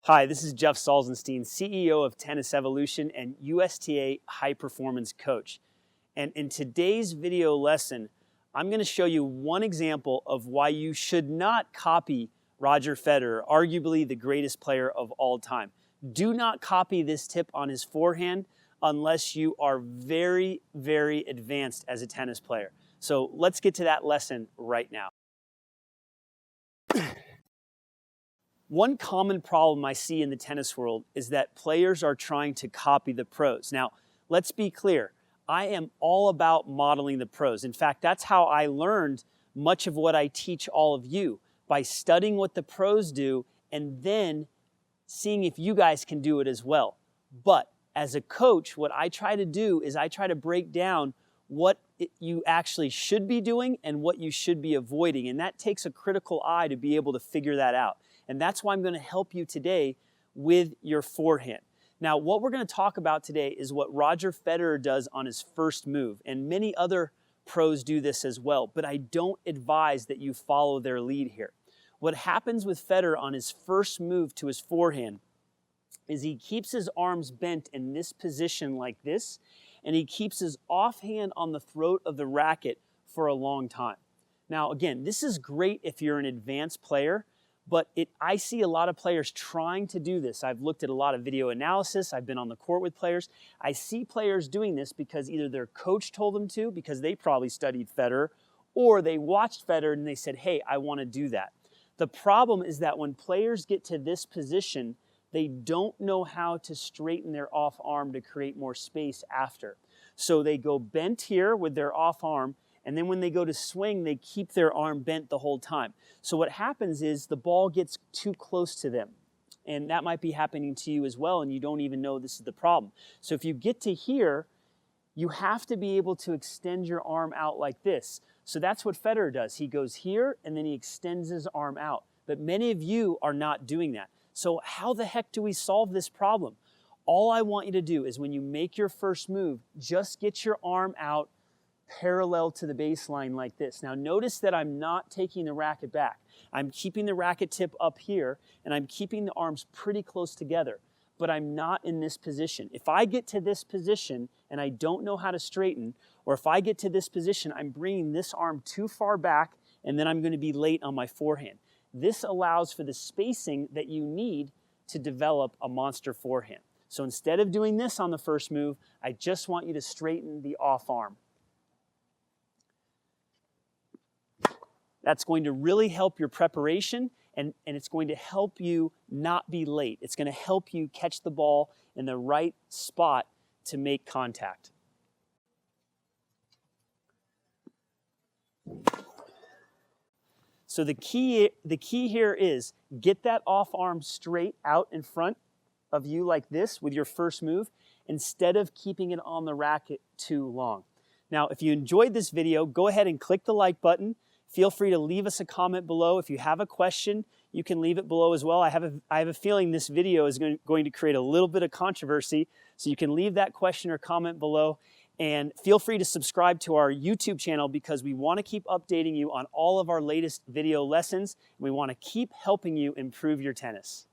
Hi, this is Jeff Salzenstein, CEO of Tennis Evolution and USTA High Performance Coach. And in today's video lesson, I'm going to show you one example of why you should not copy Roger Federer, arguably the greatest player of all time. Do not copy this tip on his forehand unless you are very, very advanced as a tennis player. So let's get to that lesson right now. One common problem I see in the tennis world is that players are trying to copy the pros. Now, let's be clear. I am all about modeling the pros. In fact, that's how I learned much of what I teach all of you, by studying what the pros do and then seeing if you guys can do it as well. But as a coach, what I try to do is I try to break down what you actually should be doing and what you should be avoiding. And that takes a critical eye to be able to figure that out. And that's why I'm going to help you today with your forehand. Now, what we're going to talk about today is what Roger Federer does on his first move. And many other pros do this as well, but I don't advise that you follow their lead here. What happens with Federer on his first move to his forehand is he keeps his arms bent in this position like this, and he keeps his offhand on the throat of the racket for a long time. Now, again, this is great if you're an advanced player, but I see a lot of players trying to do this. I've looked at a lot of video analysis. I've been on the court with players. I see players doing this because either their coach told them to, because they probably studied Federer, or they watched Federer and they said, hey, I want to do that. The problem is that when players get to this position, they don't know how to straighten their off arm to create more space after. So they go bent here with their off arm, and then when they go to swing, they keep their arm bent the whole time. So what happens is the ball gets too close to them. And that might be happening to you as well, and you don't even know this is the problem. So if you get to here, you have to be able to extend your arm out like this. So that's what Federer does. He goes here, and then he extends his arm out. But many of you are not doing that. So how the heck do we solve this problem? All I want you to do is when you make your first move, just get your arm out parallel to the baseline like this. Now notice that I'm not taking the racket back. I'm keeping the racket tip up here, and I'm keeping the arms pretty close together, but I'm not in this position. If I get to this position and I don't know how to straighten, or if I get to this position, I'm bringing this arm too far back, and then I'm going to be late on my forehand. This allows for the spacing that you need to develop a monster forehand. So instead of doing this on the first move, I just want you to straighten the off arm. That's going to really help your preparation, and it's going to help you not be late. It's going to help you catch the ball in the right spot to make contact. So the key here is get that off arm straight out in front of you like this with your first move, instead of keeping it on the racket too long. Now, if you enjoyed this video, go ahead and click the like button. Feel free to leave us a comment below. If you have a question, you can leave it below as well. I have a feeling this video is going to create a little bit of controversy, so you can leave that question or comment below. And feel free to subscribe to our YouTube channel, because we want to keep updating you on all of our latest video lessons. We want to keep helping you improve your tennis.